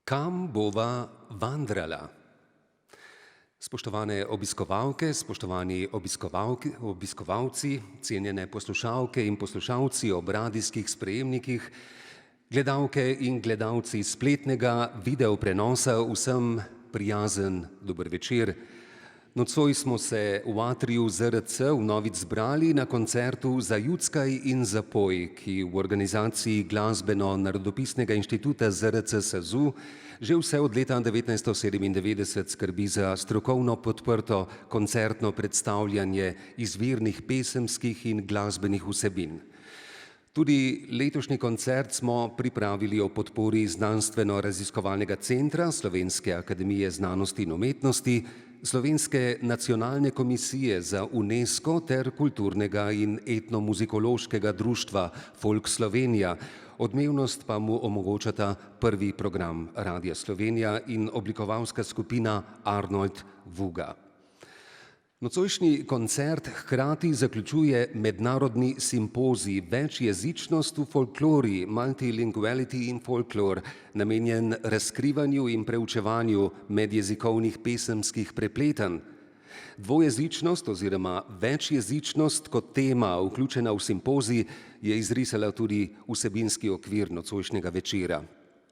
Kam bova vandrala? Spoštovane obiskovalke, spoštovani obiskovalci, cenjene poslušalke in poslušalci ob radijskih sprejemnikih, gledalke in gledalci spletnega video prenosa, vsem prijazen dober večer. Nocoj smo se v atriju ZRC vnovič zbrali na koncertu Za Juckaj in zapoj, ki v organizaciji Glasbeno-narodopisnega inštituta ZRC SAZU že vse od leta 1997 skrbi za strokovno podprto koncertno predstavljanje izvirnih pesemskih in glasbenih vsebin. Tudi letošnji koncert smo pripravili ob podpori Znanstveno-raziskovalnega centra Slovenske akademije znanosti in umetnosti, Slovenske nacionalne komisije za UNESCO ter kulturnega in etnomuzikološkega društva Folk Slovenija. Odmevnost pa mu omogočata prvi program Radia Slovenija in oblikovalska skupina Arnold Vuga. Nocojšnji koncert hkrati zaključuje mednarodni simpozij Večjezičnost v folklori, Multilinguality in Folklore, namenjen razkrivanju in preučevanju medjezikovnih pesemskih prepletanj. Dvojezičnost oziroma večjezičnost kot tema, vključena v simpozij, je izrisala tudi vsebinski okvir nocojšnjega večera.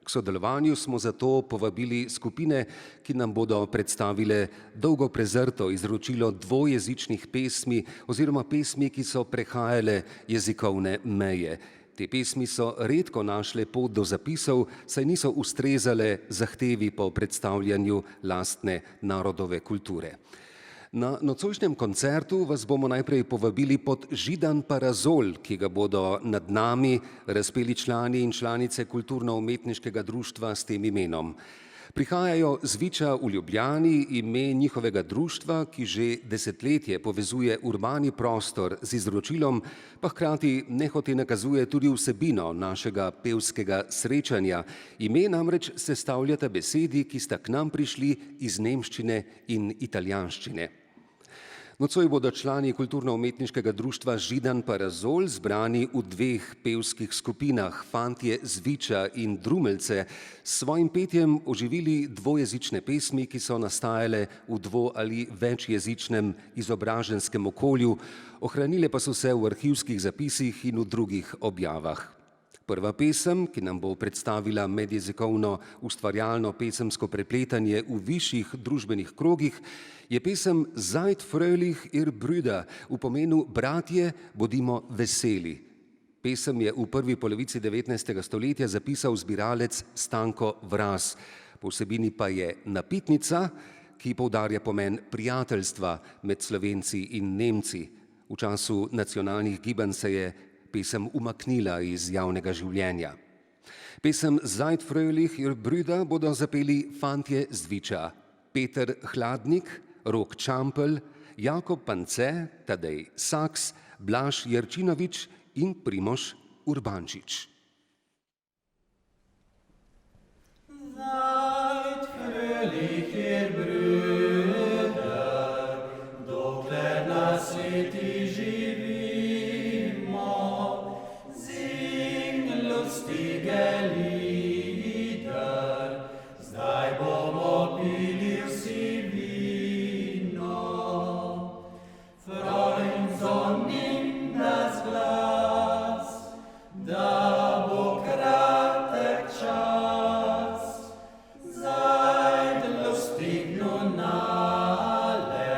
K sodelovanju smo zato povabili skupine, ki nam bodo predstavile dolgo prezrto izročilo dvojezičnih pesmi oziroma pesmi, ki so prehajale jezikovne meje. Te pesmi so redko našle pot do zapisov, saj niso ustrezale zahtevi po predstavljanju lastne narodove kulture. Na nocojšnjem koncertu vas bomo najprej povabili pod židan parazol, ki ga bodo nad nami razpeli člani in članice kulturno-umetniškega društva s tem imenom. Prihajajo z Viča v Ljubljani, ime njihovega društva, ki že desetletje povezuje urbani prostor z izročilom, pa hkrati nehote nakazuje tudi vsebino našega pevskega srečanja. Ime namreč sestavljata besedi, ki sta k nam prišli iz nemščine in italijanščine. Nocoj bodo člani kulturno-umetniškega društva Židan parazol zbrani v dveh pevskih skupinah, Fantje z Viča in Drumeljce, s svojim petjem oživili dvojezične pesmi, ki so nastajale v dvo- ali večjezičnem izobraženskem okolju, ohranile pa so se v arhivskih zapisih in v drugih objavah. Prva pesem, ki nam bo predstavila medjezikovno ustvarjalno pesemsko prepletanje v višjih družbenih krogih, je pesem Seid fröhlich, ihr Brüder, v pomenu Bratje, bodimo veseli. Pesem je v prvi polovici 19. stoletja zapisal zbiralec Stanko Vraz. Po vsebini pa je napitnica, ki poudarja pomen prijateljstva med Slovenci in Nemci. V času nacionalnih gibanj se je pesem umaknila iz javnega življenja. Pesem Seid fröhlich, ihr Brüder bodo zapeli Fantje z Viča, Peter Hladnik, Rok Čampelj, Jakob Pance, Tadej Saks, Blaž Jerčinovič in Primož Urbančič. Seid fröhlich, ihr Brüder, dokler na sveti živimo, sing lustige lieder, zdaj bomo pili vsi vino. Freuen soll nimm das Glas, da bo kratek čas. Seid lustig nun alle,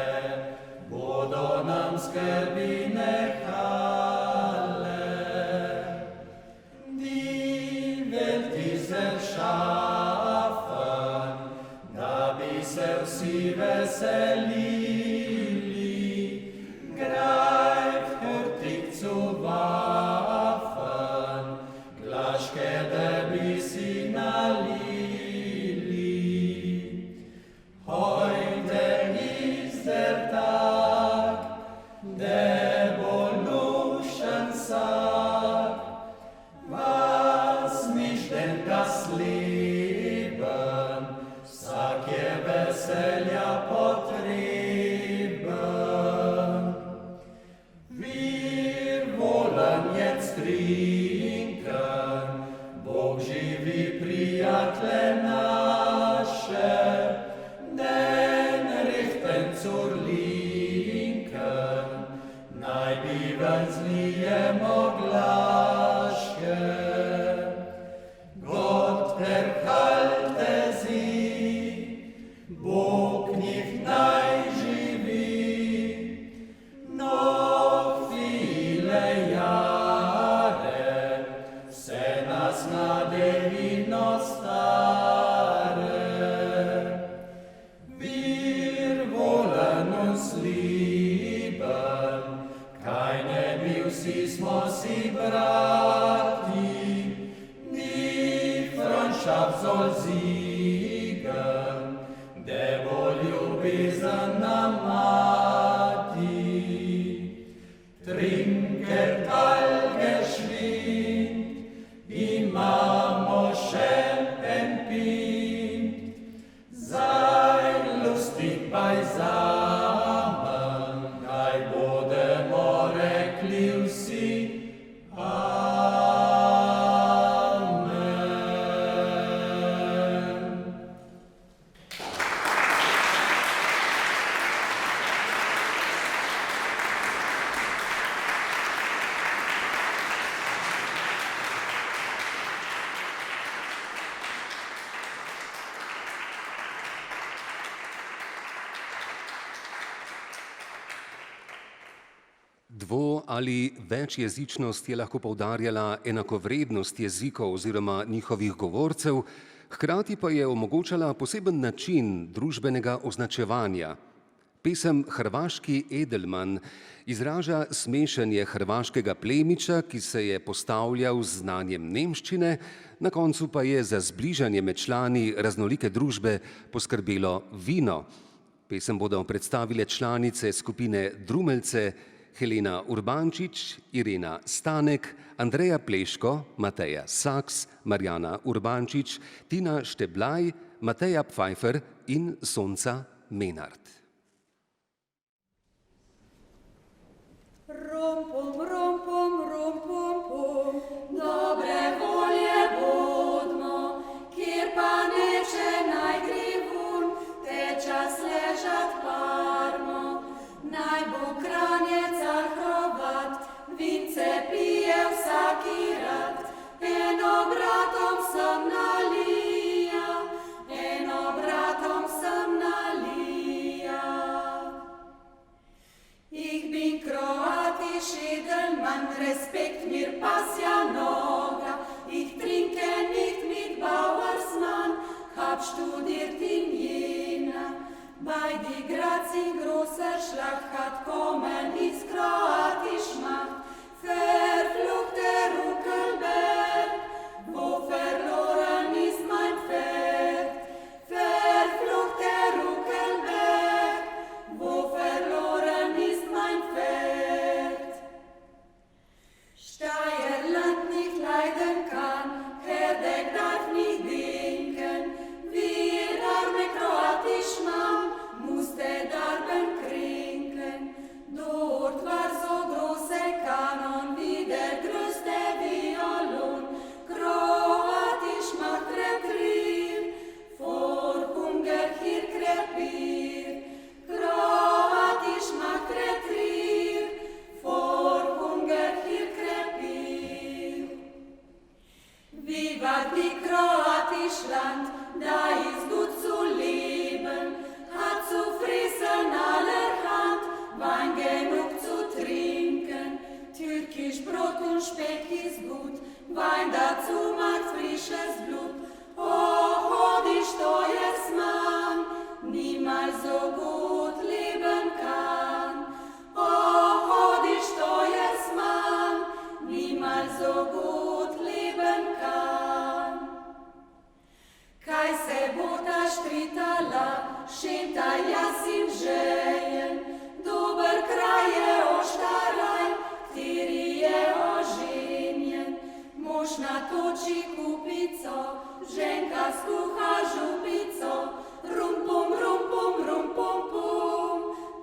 bodo nam skrbi nehale. Die Welt ist erschaffen, da bi se vsi veselili. Greift hurtig zu Waffen, Glaschke der bis in Lili. Heute ist der Tag, der Evolution sagt, was mich denn das Leben, sag je veselja potreba. Dvo- ali večjezičnost je lahko poudarjala enakovrednost jezikov oziroma njihovih govorcev, hkrati pa je omogočala poseben način družbenega označevanja. Pesem Hrvaški Edelman izraža smešenje hrvaškega plemiča, ki se je postavljal z znanjem nemščine, na koncu pa je za zbližanje med člani raznolike družbe poskrbelo vino. Pesem bodo predstavile članice skupine Drumeljce, Helena Urbančič, Irena Stanek, Andreja Pleško, Mateja Saks, Marjana Urbančič, Tina Šteblaj, Mateja Pfeiffer in Sonca Menard. Rom, pom, rom, pom, pom, dobre volje bodmo, kjer pa neče naj gre vun, teča sležat parmo, naj bo kranjec ali hrovat, vince pije vsaki rad, eno bratom sem nalija, eno bratom sem nalija. Ich bin kroatisch Edelmann, Respekt mir pasja noga. Ich trinke nicht mit Bauersmann, hab studiert in Jena. Bei die Graz in großer Schlacht hat kommen ist kroatisch Macht. Verfluchte Ruckelberg, wo verloren ist mein Pferd. Verfluchte Ruckelberg, wo verloren ist mein Pferd. Steierland nicht leiden kann, Herdeg darf nicht denken, wir arme kroatisch Mann musste darben kränken. Dort war so große Kanon wie der größte Violon, kroatisch macht Retrier, vor Hunger hier krepiert. Kroatisch macht Retrier, vor Hunger hier krepiert. Wie war die kroatisch Land, da ist gut zu leben, hat zu fressen allerhand, Wein genug zu trinken. Türkisch Brot und Speck ist gut, Wein dazu macht frisches Blut. Oh, die Steuersmann, niemals so gut leben kann. Oh, die Steuersmann, niemals so gut leben kann. Kaj se bo ta štritala, šeta jaz in žejen, dober kraj je Oštaraj, kateri je oženjen. Mož natoči kupico, ženka skuha župico, rum pom,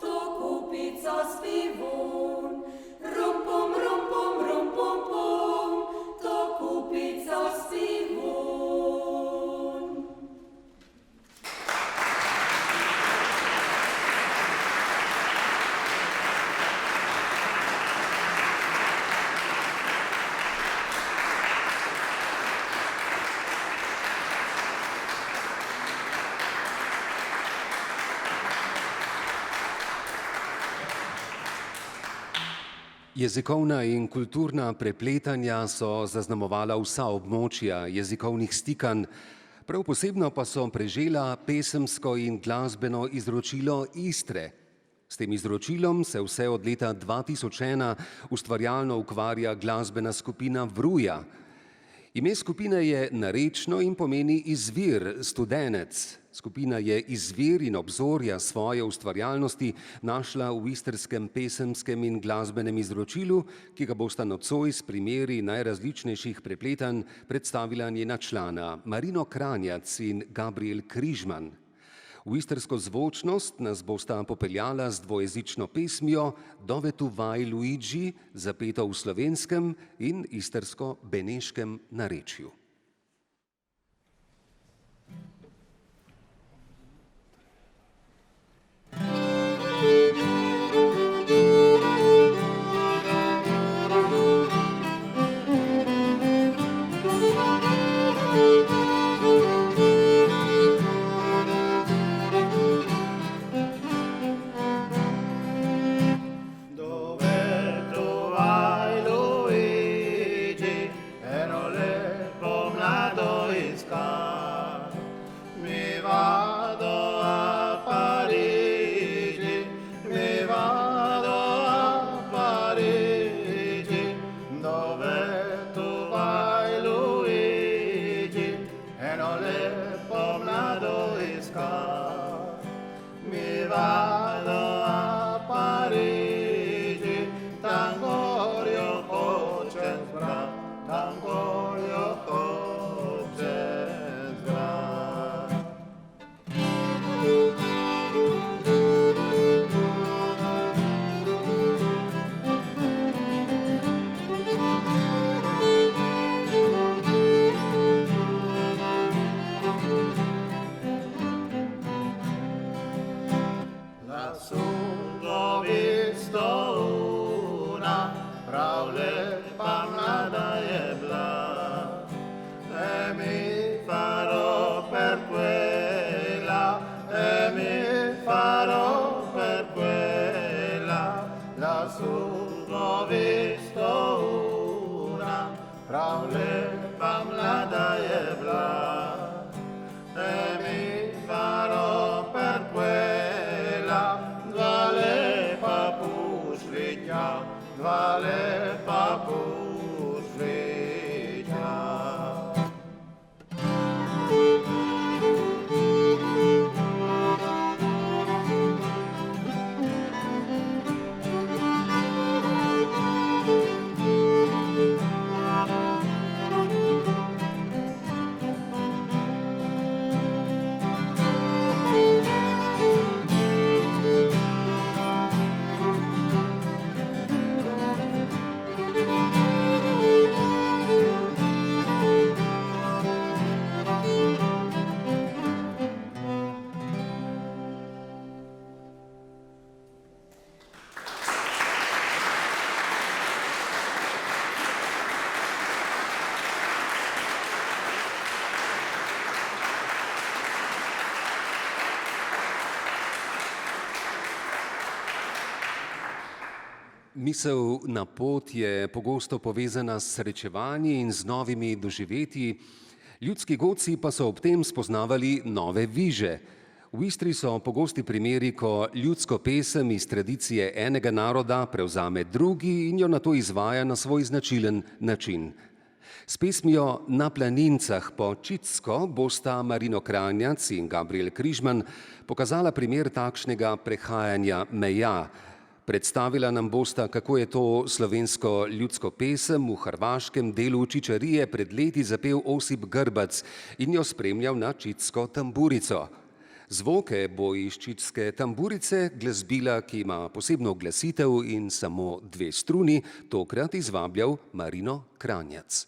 to kupico spivun. Rum pom, to kupico spivun. Jezikovna in kulturna prepletanja so zaznamovala vsa območja jezikovnih stikanj, prav posebno pa so prežela pesemsko in glasbeno izročilo Istre. S tem izročilom se vse od leta 2001 ustvarjalno ukvarja glasbena skupina Vruja. Ime skupine je narečno in pomeni izvir, studenec. Skupina je izvir in obzorja svoje ustvarjalnosti našla v istrskem pesemskem in glasbenem izročilu, ki ga bosta nocoj s primeri najrazličnejših prepletanj predstavila njena člana Marino Kranjac in Gabriel Križman. V istrsko zvočnost nas bosta popeljala z dvojezično pesmijo Dove tu vai Luigi, zapeto v slovenskem in istrsko-beneškem narečju. Misel na pot je pogosto povezana s srečevanji in z novimi doživetji, ljudski godci pa so ob tem spoznavali nove viže. V Istri so pogosti primeri, ko ljudsko pesem iz tradicije enega naroda prevzame drugi in jo nato izvaja na svoj značilen način. S pesmijo Na planincah po Čitsko bosta Marino Kranjac in Gabriel Križman pokazala primer takšnega prehajanja meja. Predstavila nam bosta, kako je to slovensko ljudsko pesem v hrvaškem delu Čičarije pred leti zapel Osip Grbac in jo spremljal na čitsko tamburico. Zvoke bo iz čitske tamburice glasbila, ki ima posebno glasitev in samo 2 struni, tokrat izvabljal Marino Kranjac.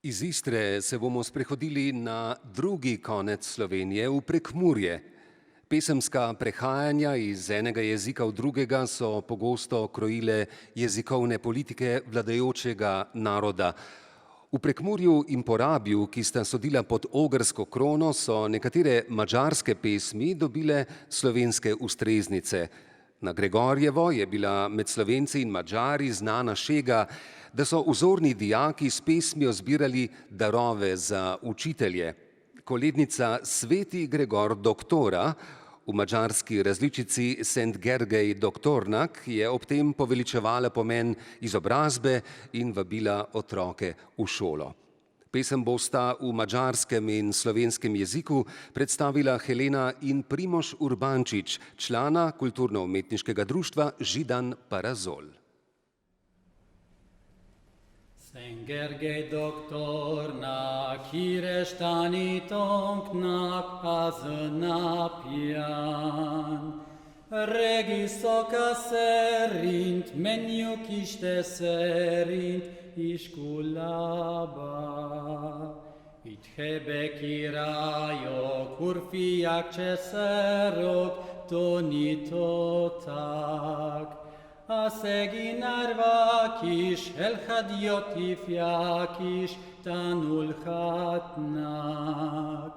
Iz Istre se bomo sprehodili na drugi konec Slovenije, v Prekmurje. Pesemska prehajanja iz enega jezika v drugega so pogosto krojile jezikovne politike vladajočega naroda. V Prekmurju in Porabju, ki sta sodila pod ogrsko krono, so nekatere madžarske pesmi dobile slovenske ustreznice. Na Gregorjevo je bila med Slovenci in Madžari znana šega, da so vzorni dijaki s pesmijo zbirali darove za učitelje. Kolednica Sveti Gregor doktora, v madžarski različici Szent Gergely doktornak, je ob tem poveličevala pomen izobrazbe in vabila otroke v šolo. Pesem bosta v madžarskem in slovenskem jeziku predstavila Helena in Primož Urbančič, člana kulturno-umetniškega društva Židan Parazol. Szent Gergely doktornak híres tanítónknak az napján. Regiszaka szerint, menjünk Isten szerint iskolába. Itt hebe királyok, urfiák, császárok tanították. A szegény árvák is, elhagyott ifják is tanulhatnak.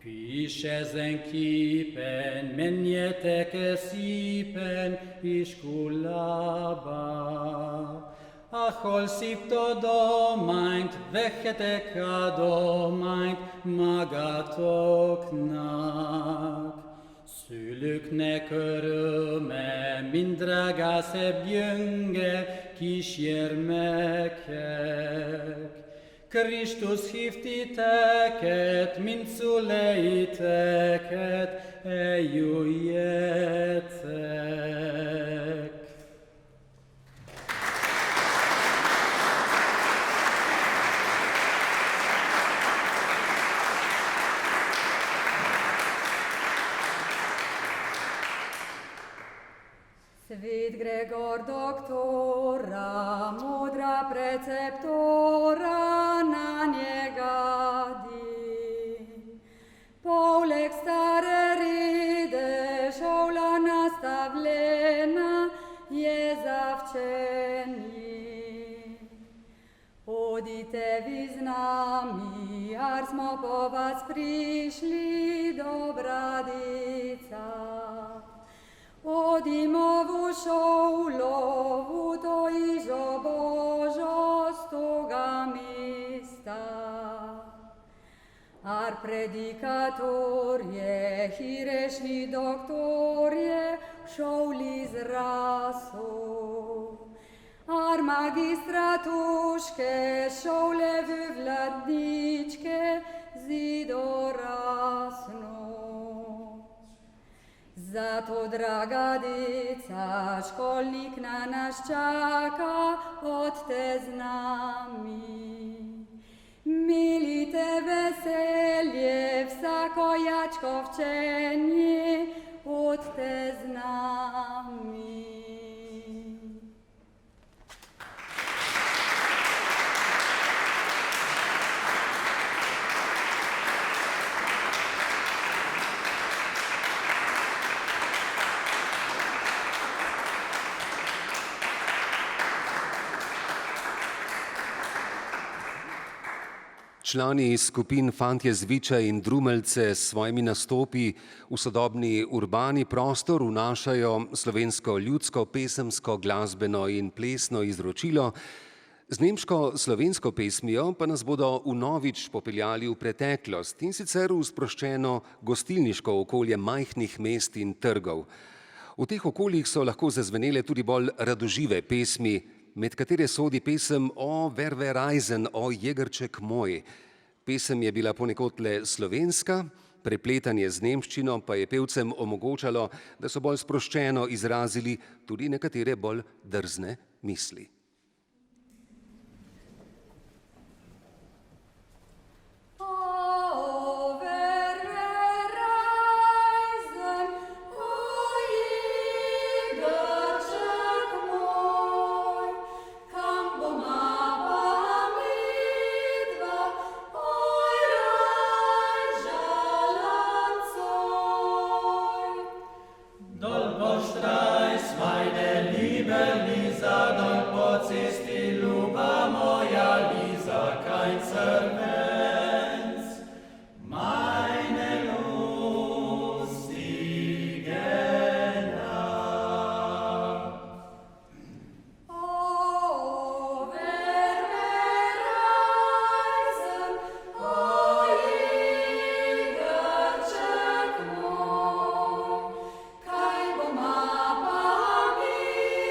Pisz ezen képen, menjetek szépen iskolába. Ahol szép tudományt, vegyetek adományt magatoknak. Szülőknek öröme, mind drágászebb gyönge kisgyermekek. Krisztus hív titeket, mint szüleiteket, eljöjjetek. Svet Gregor doktora, modra preceptora, na njega di. Poleg stare rede, šola nastavljena je za včeni. Odite vi z nami, ar smo po vas prišli, dobradica. Odimo v šolo, v to ižo Božo z toga mesta. Ar predikator je, hirešni doktor je, v šoli zrasel. Ar magistratuške, šole v vladničke, zidorasno. Zato, draga deca, školnik na nas čaka, odte z nami. Milite veselje, vsako jačko včenje, odte z nami. Člani skupin Fantje z Viča in Drumeljce s svojimi nastopi v sodobni urbani prostor vnašajo slovensko ljudsko, pesemsko, glasbeno in plesno izročilo. Z nemško-slovensko pesmijo pa nas bodo vnovič popeljali v preteklost, in sicer v sproščeno gostilniško okolje majhnih mest in trgov. V teh okoljih so lahko zazvenele tudi bolj radožive pesmi, med katere sodi pesem O Verve Reisen, o jegerček moj. Pesem je bila ponekod le slovenska, prepletanje z nemščino pa je pevcem omogočalo, da so bolj sproščeno izrazili tudi nekatere bolj drzne misli. Kam bo ma pa midva Servens, meine lustige Nacht. O, wer reisen, o, igraček moj, kaj boma pamitva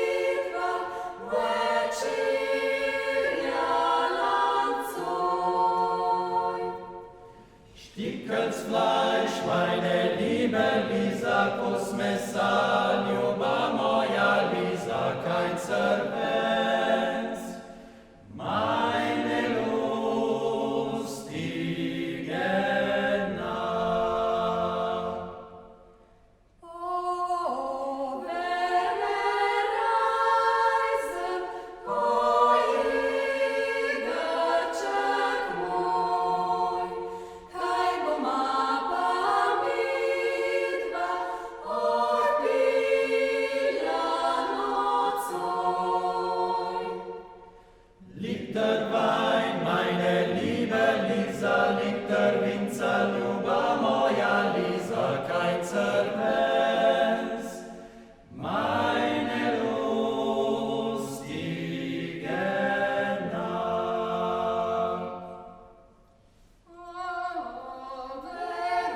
večerjala coj. Stickel's Fleisch, meine liebe Lisa, kuss mesa, ljuba moja Lisa, kein Servens, meine lustige Nacht. O, wer reisen, o, igraček moj, kaj boma pamitva odpila nocoj. Liegt der Wein, meine liebe Lisa, liegt der Winzer, ljuba moja Lisa, kein Servens, meine lustige Nacht. O, wer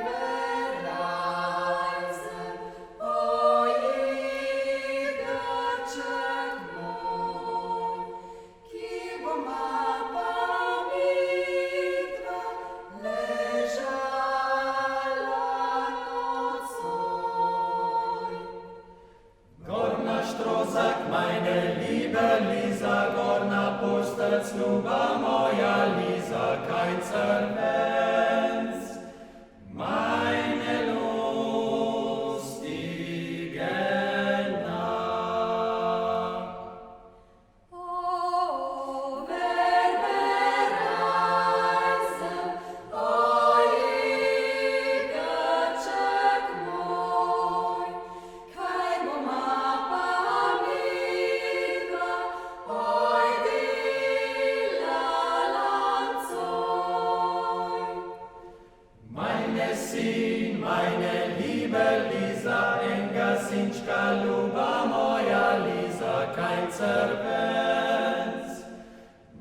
reisen, o, igraček moj, ki boma pamitva ležala nocoj. Gorna Strohsack, meine liebe Lisa, gorna Postelz, ljuba moja Lisa, kein Servens, meine lustige Nacht. O, wer reisen, o, igraček moj, kaj boma pamitva odpila nocoj. Meine sin, meine liebe Lisa, enga sinčka, ljuba moja Lisa, kein Servens,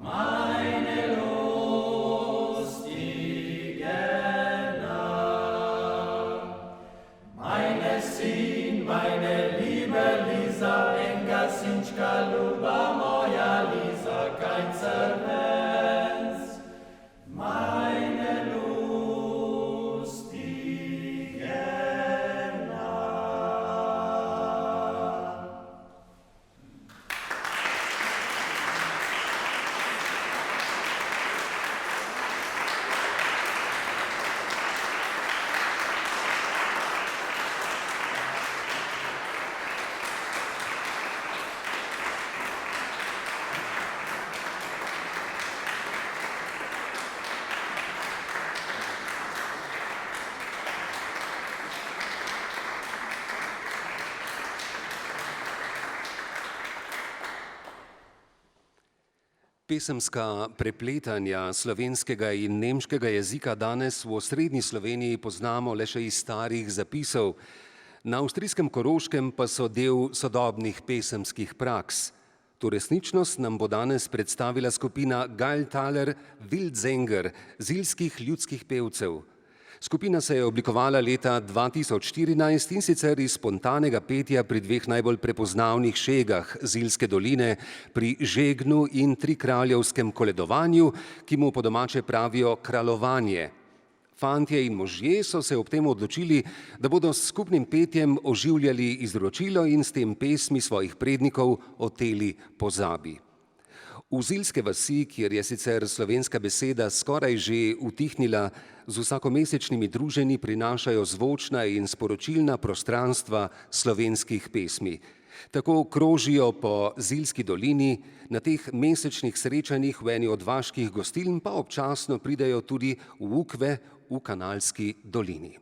meine lustige Nacht. Meine sin, meine liebe Lisa, enga sinčka, ljuba moja Lisa, kein Servens, meine lustige Nacht. Pesemska prepletanja slovenskega in nemškega jezika danes v osrednji Sloveniji poznamo le še iz starih zapisov. Na avstrijskem Koroškem pa so del sodobnih pesemskih praks. To resničnost nam bo danes predstavila skupina Gallthaler Wildsänger, zilskih ljudskih pevcev. Skupina se je oblikovala leta 2014 in sicer iz spontanega petja pri dveh najbolj prepoznavnih šegah Zilske doline, pri žegnu in trikraljevskem koledovanju, ki mu po domače pravijo kralovanje. Fantje in možje so se ob tem odločili, da bodo s skupnim petjem oživljali izročilo in s tem pesmi svojih prednikov oteli pozabi. V zilske vasi, kjer je sicer slovenska beseda skoraj že utihnila, z vsakomesečnimi druženji prinašajo zvočna in sporočilna prostranstva slovenskih pesmi. Tako krožijo po Zilski dolini, na teh mesečnih srečanjih v eni od vaških gostiln pa občasno pridejo tudi v Ukve v Kanalski dolini.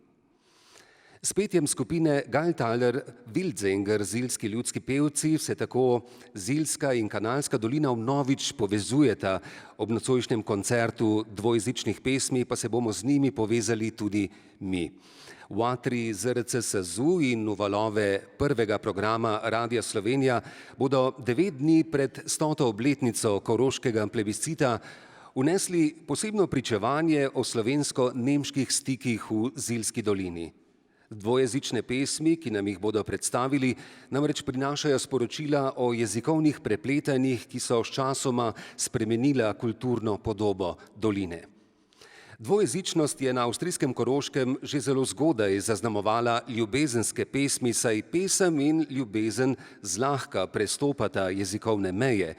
S petjem skupine Galltaler Wildsänger zilski ljudski pevci se tako Zilska in Kanalska dolina vnovič povezujeta. Ob nocojšnjem koncertu dvojezičnih pesmi pa se bomo z njimi povezali tudi mi. V atriji ZRC SAZU in v valove prvega programa Radia Slovenija bodo 9 dni pred 100. obletnico koroškega plebiscita vnesli posebno pričevanje o slovensko-nemških stikih v Zilski dolini. Dvojezične pesmi, ki nam jih bodo predstavili, namreč prinašajo sporočila o jezikovnih prepletanjih, ki so sčasoma spremenila kulturno podobo doline. Dvojezičnost je na avstrijskem Koroškem že zelo zgodaj zaznamovala ljubezenske pesmi, saj pesem in ljubezen zlahka prestopata jezikovne meje.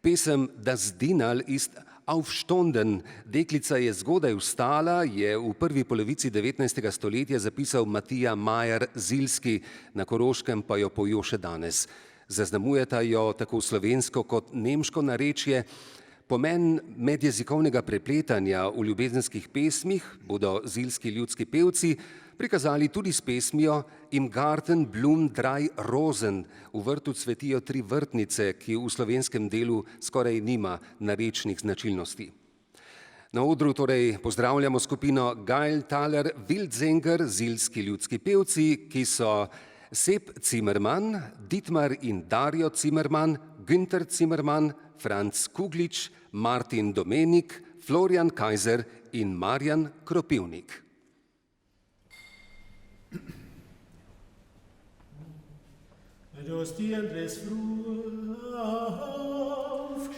Pesem Das Dinnerl ist aufstanden, deklica je zgodaj vstala, je v prvi polovici 19. stoletja zapisal Matija Majer Zilski, na Koroškem pa jo pojo še danes. Zaznamujeta jo tako slovensko kot nemško narečje. Pomen medjezikovnega prepletanja v ljubezenskih pesmih bodo zilski ljudski pevci prikazali tudi s pesmijo Im Garten blühen 3 Rosen, v vrtu cvetijo 3 vrtnice, ki v slovenskem delu skoraj nima narečnih značilnosti. Na odru torej pozdravljamo skupino Galltaler Wildsänger, zilski ljudski pevci, ki so Sepp Zimmermann, Dietmar in Dario Zimmermann, Günther Zimmermann, Franz Kuglič, Martin Domenik, Florian Kaiser in Marjan Kropivnik. Du hast die Andres früh aufgestanden,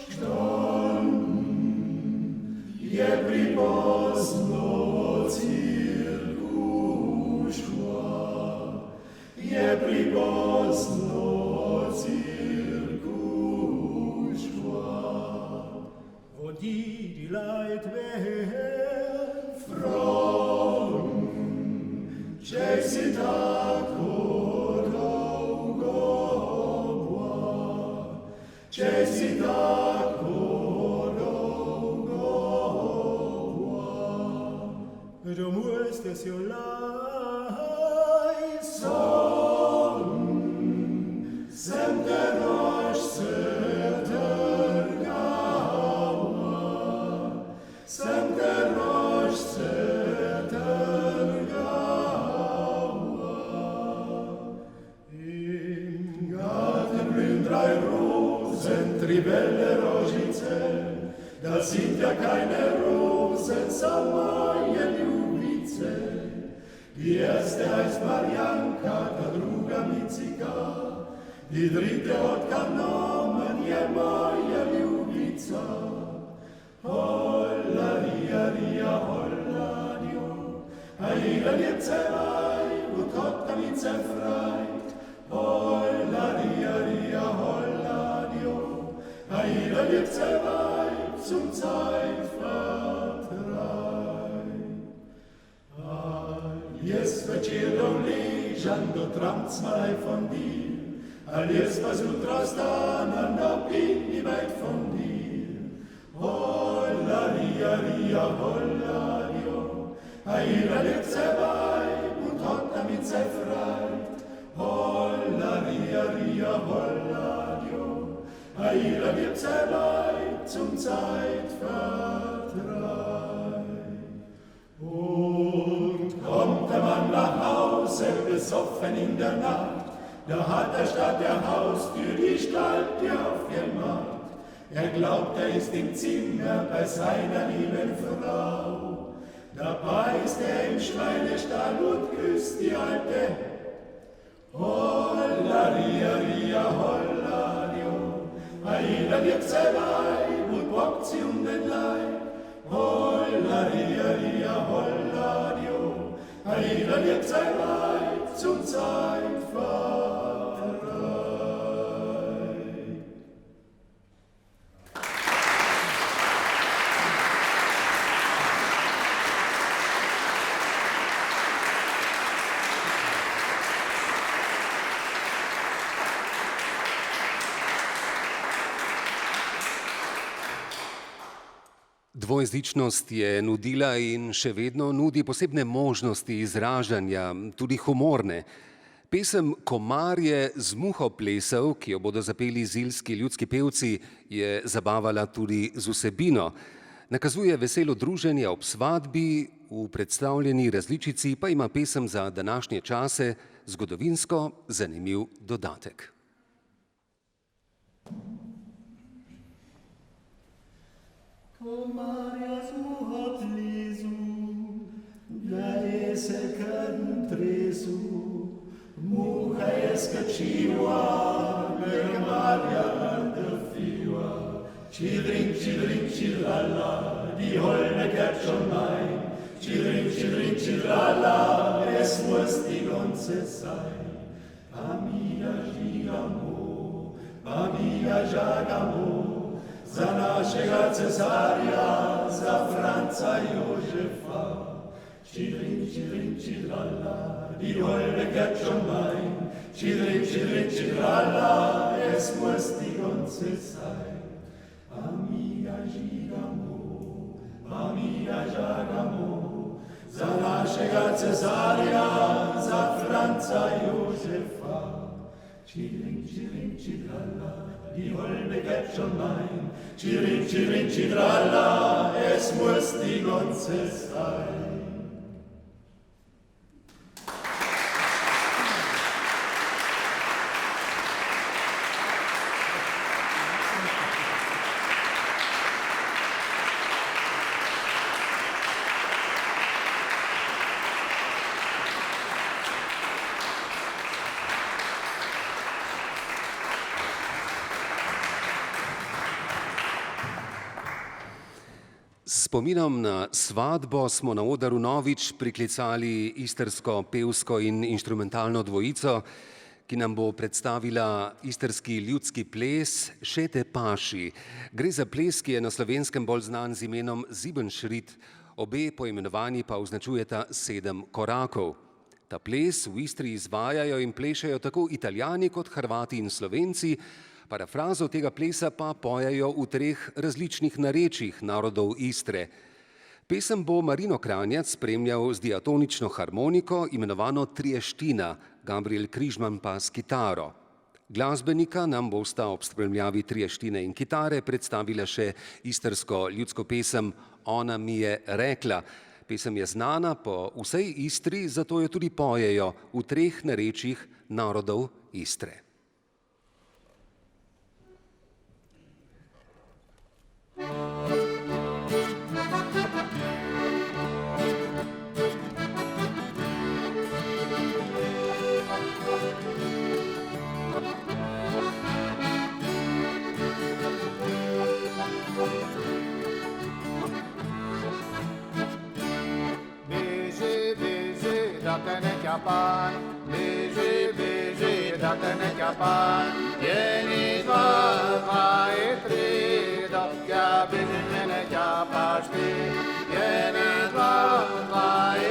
je pripozno cirkušva, je pripozno cirkušva. Wo die Leid werden fragen, če si tako če si tako dolgo. Du musst es jo leid sagen, sem te roš se trgaua, sem te roš se trgaua. Im Garten blühen 3 Rosen, Tribelle, Rožice, das sind ja keine Rosen, samaje ljubice. Die erste heißt Marianka, ta druga Micika, die dritte hat keinen Namen, je moja ljubica. Holla, ria, ria, holla, dio, a jeder lebt sein Weib und hat damit sein Freund. Holla, ria, ria, holla, dio, a jeder lebt sein Weib zum Zeitvertreib. Alles večer dom ležan, do tramc malaj von dir, alles versucht raus dann an der Pini weit von dir. Holla, ria, ria, holla, dio, a jeder lebt sein Weib und hat damit sein Freund. Holla, ria, ria, holla, dio, a jeder lebt sein Weib zum Zeitvertreib. Und kommt der Mann nach Hause, besoffen in der Nacht, da hat der Stadt der Haustür die Spalte aufgemacht. Er glaubt, er ist im Zimmer bei seiner lieben Frau. Da beißt er im Schweinestall und küsst die Alte. Holla, ria, ria, holla, dio, a jeder liebt sein Weib und bockt sie um den Leib. Holla, ria, ria, holla, dio, a jeder liebt sein Weib zum Zeitvertreib. Dvojezičnost je nudila in še vedno nudi posebne možnosti izražanja, tudi humorne. Pesem Komarje z muho plesal, ki jo bodo zapeli zilski ljudski pevci, je zabavala tudi z vsebino. Nakazuje veselo druženje ob svadbi, v predstavljeni različici pa ima pesem za današnje čase zgodovinsko zanimiv dodatek. Komarja z muho plesu, glede se krn tresu, muha je skačiva, Komarja drfiva. Chidring, chidring, chidralla, die Holme kehrt schon ein. Chidring, chidring, chidralla, es muss die ganze sein. Pamida Žagamo, za našega cesarja, za Franca Jožefa. Chidring, chidring, chidralla, die Holme kehrt schon ein. Chidring, chidring, chidralla, es muss die ganze sein. Pamida Žagamo, za našega cesarja, za Franca Jožefa. Chidring, chidring, chidralla, die Holme kehrt schon ein. Chidring, chidring, chidralla, es muss die ganze sein. S spominom na svadbo smo na oder vnovič priklicali istrsko pevsko in inštrumentalno dvojico, ki nam bo predstavila istrski ljudski ples Šete paši. Gre za ples, ki je na Slovenskem bolj znan z imenom Siebenschritt, obe poimenovanji pa označujeta 7 korakov. Ta ples v Istri izvajajo in plešajo tako Italijani kot Hrvati in Slovenci, parafrazo tega plesa pa pojejo v 3 različnih narečjih narodov Istre. Pesem bo Marino Kranjac spremljal z diatonično harmoniko, imenovano trieština, Gabriel Križman pa s kitaro. Glasbenika nam bosta ob spremljavi trieštine in kitare predstavila še istrsko ljudsko pesem Ona mi je rekla. Pesem je znana po vsej Istri, zato jo tudi pojejo v 3 narečjih narodov Istre. Dacă ne chiapan, biji, dacă ne chiapan, jeni dva e tri, dokia biji mene chiapašti, jeni dva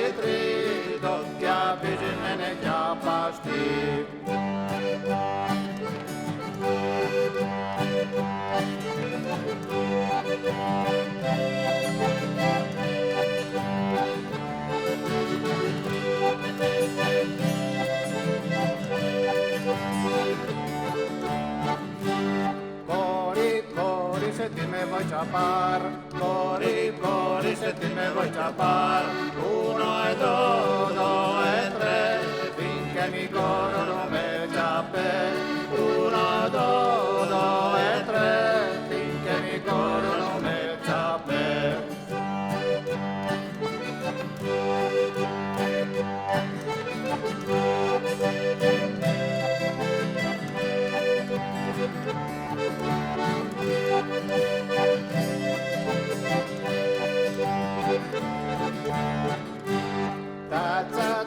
e tri, dokia biji mene chiapašti. Se ti me voi chapar, cori, se ti me voi chapar, 1 e 2 e 3, finché mi coro non me chiappe, 1, 2 e 3, finché mi coro non me chiappe.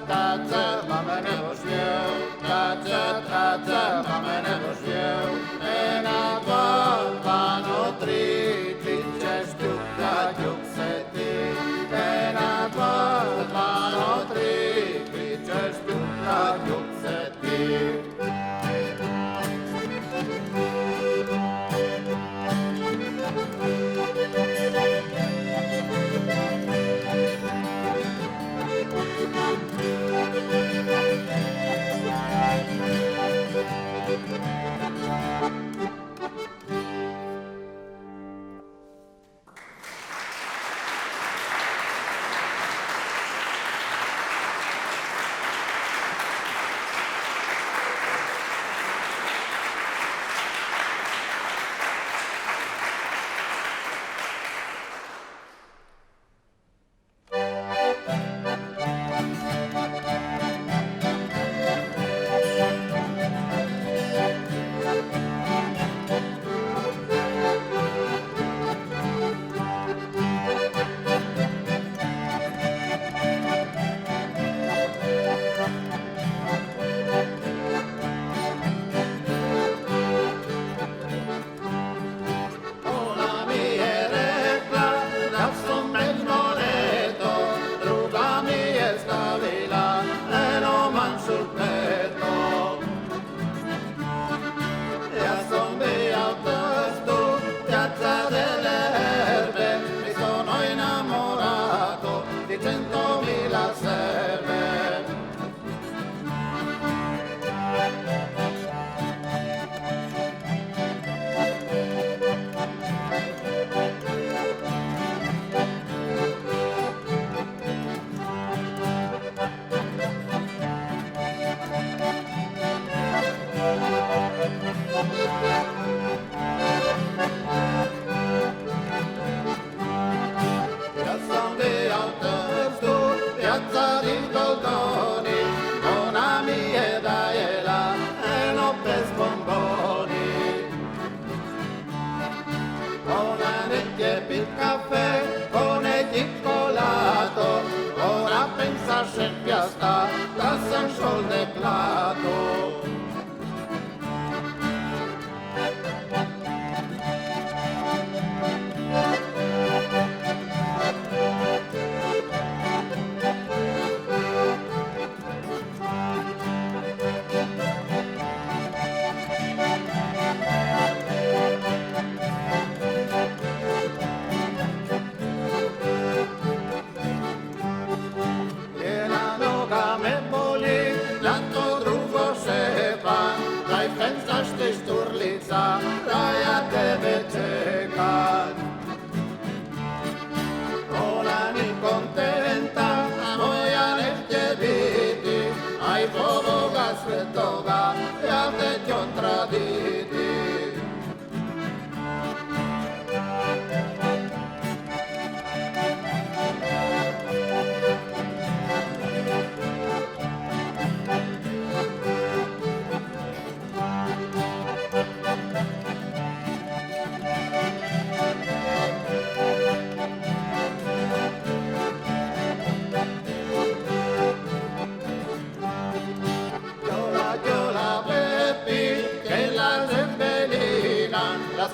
Taca, mamene došvěl, taca, mamene došvěl, ena, dva, no, 3, kličeš ťuka, ťuk se ty, ena, dva, no, 3, kličeš ťuka, ťuk se ty.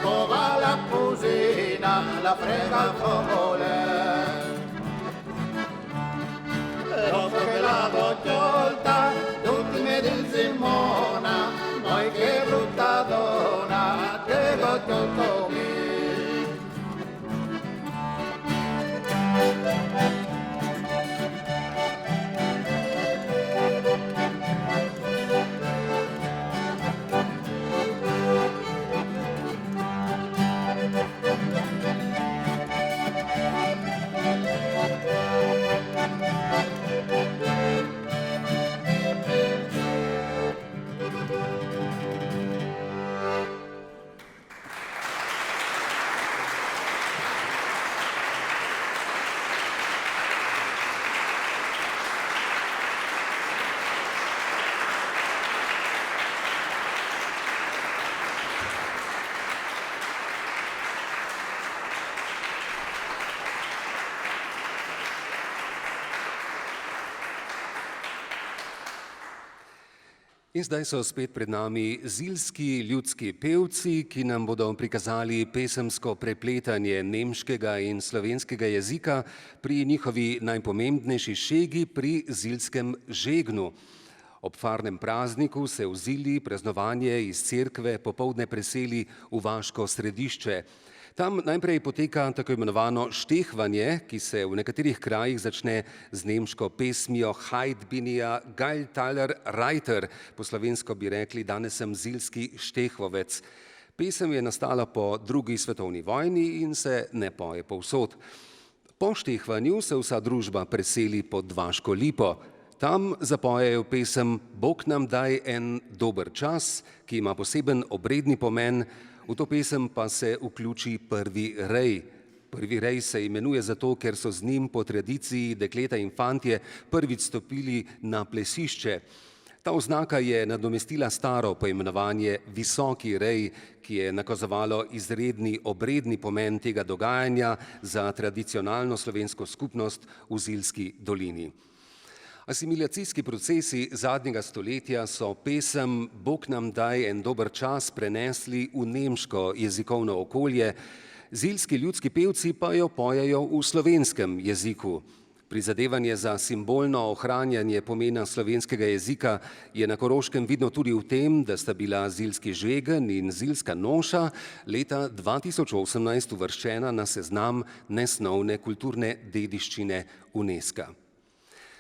cova la cusina, la frega al fogone. Dopo che l'avevo tolta, tutti mi dicono Mona, poi che brutta donna, te l'ho tolto me. In zdaj so spet pred nami zilski ljudski pevci, ki nam bodo prikazali pesemsko prepletanje nemškega in slovenskega jezika pri njihovi najpomembnejši šegi, pri zilskem žegnu. Ob farnem prazniku se v Zili praznovanje iz cerkve popoldne preseli v vaško središče. Tam najprej poteka tako imenovano štehvanje, ki se v nekaterih krajih začne z nemško pesmijo Heit bin ich Geiltaler Reiter, po slovensko bi rekli danes sem zilski štehvovec. Pesem je nastala po drugi svetovni vojni in se ne poje povsod. Po štehvanju se vsa družba preseli pod Vaško lipo. Tam zapojejo pesem Bog nam daj en dober čas, ki ima poseben obredni pomen. V to pesem pa se vključi prvi rej. Prvi rej se imenuje zato, ker so z njim po tradiciji dekleta in fantje prvič stopili na plesišče. Ta oznaka je nadomestila staro poimenovanje visoki rej, ki je nakazovalo izredni obredni pomen tega dogajanja za tradicionalno slovensko skupnost v Zilski dolini. Asimilacijski procesi zadnjega stoletja so pesem Bog nam daj en dober čas prenesli v nemško jezikovno okolje, zilski ljudski pevci pa jo pojejo v slovenskem jeziku. Prizadevanje za simbolno ohranjanje pomena slovenskega jezika je na Koroškem vidno tudi v tem, da sta bila zilski žegen in zilska noša leta 2018 uvrščena na seznam nesnovne kulturne dediščine UNESCO.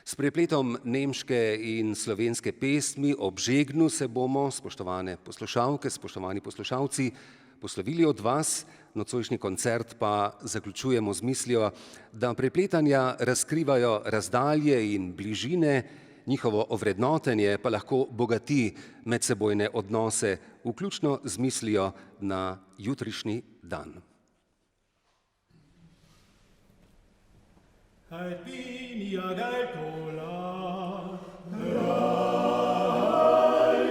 S prepletom nemške in slovenske pesmi ob žegnu se bomo, spoštovane poslušalke, spoštovani poslušalci, poslovili od vas, nocojšnji koncert pa zaključujemo z mislijo, da prepletanja razkrivajo razdalje in bližine, njihovo ovrednotenje pa lahko bogati medsebojne odnose, vključno z mislijo na jutrišnji dan. Heit bin ich Geiltaler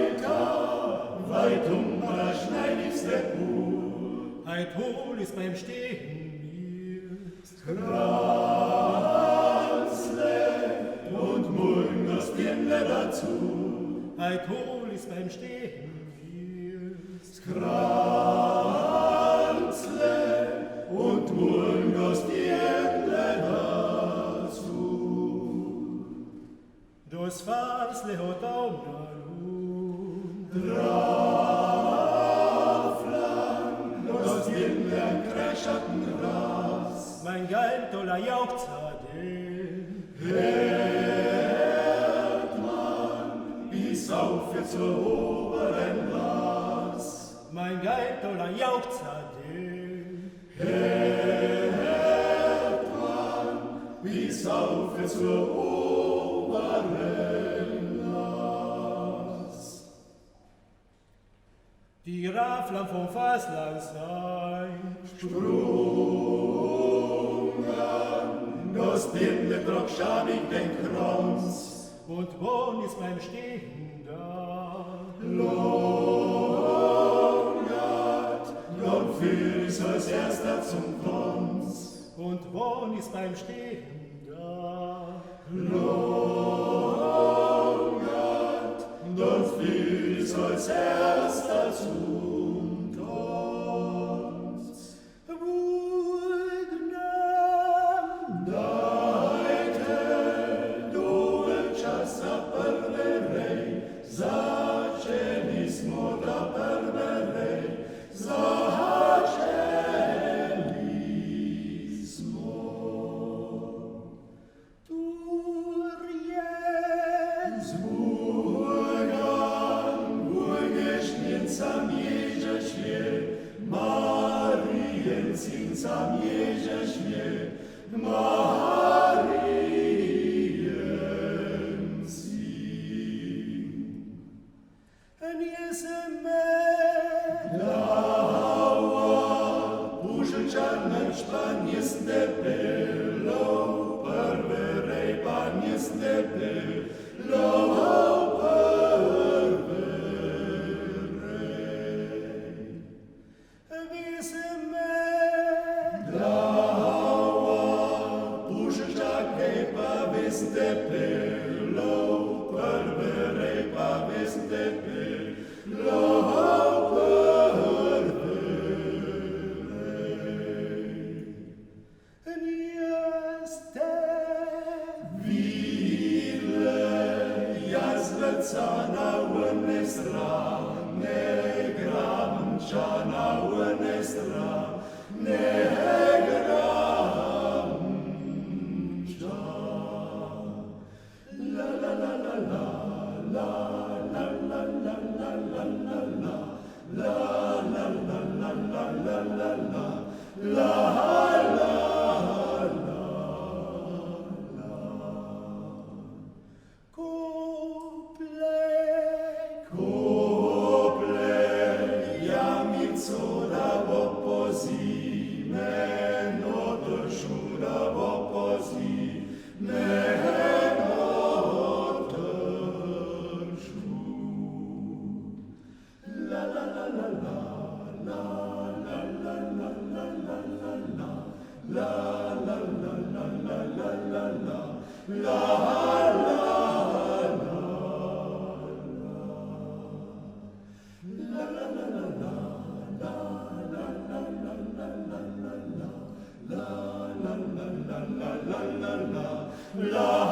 Reiter, weit der schneidigste Pur. Heit hol ist beim Stehen mir Kranzle und morgen das Birnle dazu. Heit hol ist beim Stehen mir Kranzle und morgen das Birnle dazu. Das Farsle hat auch Draflan, das Birnle ein Kreischatten Ras. Mein Geiltaler jauchzt den hört man bis auf zur oberen Las. Mein Geiltaler jauchzt den hört man bis auf zur oberen Las. Die Raflan vom Fastland sein sprungen, das Birnle trug schamig den Kranz. Und wann ist beim Stehen da? Longert, dann führ ich's als erster zum Tanz. Und wann ist beim Stehen da? Longert, dann führ ich's als erster zum Tanz. nestra, ne grabam čana u nestra, ne grabam čana. La la la la la, la la la la la la la la, la la la la la la la la, la la. La